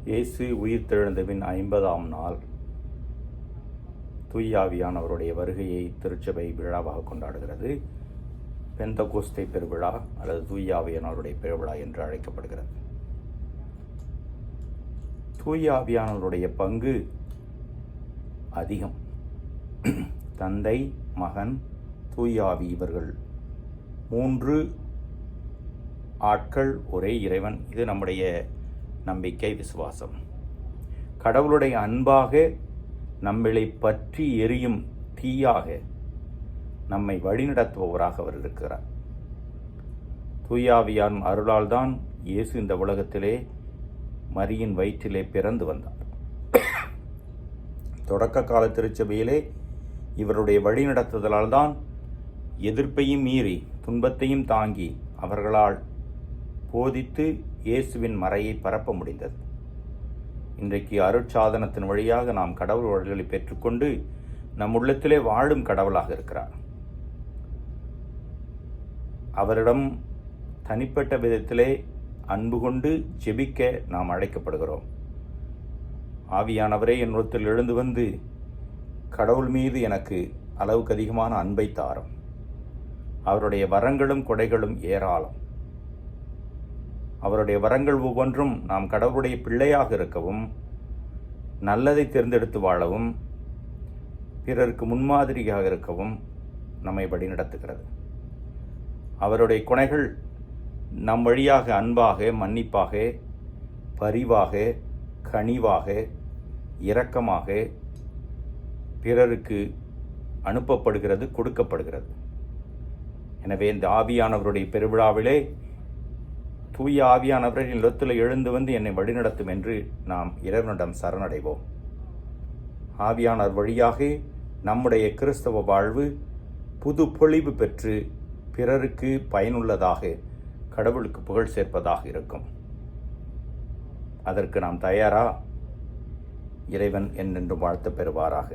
இயேசு உயிர்த்தெழுந்தபின் 50ஆம் நாள் தூயாவியானவருடைய வருகையை திருச்சபை விழாவாக கொண்டாடுகிறது. பெந்தகோஸ்தே பெருவிழா அல்லது தூயாவியானவருடைய பெருவிழா என்று அழைக்கப்படுகிறது. தூயாவியானவருடைய பங்கு அதிகம். தந்தை, மகன், தூயாவி இவர்கள் 3 ஆட்கள் ஒரே இறைவன். இது நம்முடைய நம்பிக்கை, விசுவாசம். கடவுளுடைய அன்பாக நம்மளை பற்றி எரியும் தீயாக நம்மை வழிநடத்துபவராக அவர் இருக்கிறார். தூயாவியான் அருளால் தான் இயேசு இந்த உலகத்திலே மரியின் வயிற்றிலே பிறந்து வந்தார். தொடக்க கால திருச்சபையிலே இவருடைய வழிநடத்துதலால் தான் எதிர்ப்பையும் மீறி துன்பத்தையும் தாங்கி அவர்களால் போதித்து இயேசுவின் மறையை பரப்ப முடிந்தது. இன்றைக்கு அருட்சாதனத்தின் வழியாக நாம் கடவுள் வழிகளை பெற்றுக்கொண்டு நம் உள்ளத்திலே வாழும் கடவுளாக இருக்கிறார். அவரிடம் தனிப்பட்ட விதத்திலே அன்பு கொண்டு ஜெபிக்க நாம் அழைக்கப்படுகிறோம். ஆவியானவரே என் உள்ளத்தில் எழுந்து வந்து கடவுள் மீது எனக்கு அளவுக்கு அதிகமான அன்பை தாரும். அவருடைய வரங்களும் கொடைகளும் ஏராளம். அவருடைய வரங்கள் ஒவ்வொன்றும் நாம் கடவுளுடைய பிள்ளையாக இருக்கவும், நல்லதை தேர்ந்தெடுத்து வாழவும், பிறருக்கு முன்மாதிரியாக இருக்கவும் நம்மை வழிநடத்துகிறது. அவருடைய கொடைகள் நம் வழியாக அன்பாக, மன்னிப்பாக, பரிவாக, கனிவாக, இரக்கமாக பிறருக்கு அனுப்பப்படுகிறது, கொடுக்கப்படுகிறது. எனவே இந்த ஆவியானவருடைய பெருவிழாவிலே தூய ஆவியானவரின் இல்லத்தில் எழுந்து வந்து என்னை வழிநடத்தும் என்று நாம் இறைவனிடம் சரணடைவோம். ஆவியானவர் வழியாக நம்முடைய கிறிஸ்தவ வாழ்வு புது பொலிவு பெற்று பிறருக்கு பயனுள்ளதாக, கடவுளுக்கு புகழ் சேர்ப்பதாக இருக்கும். அதற்கு நாம் தயாரா? இறைவன் என்றென்றும் வாழ்த்து பெறுவாராக.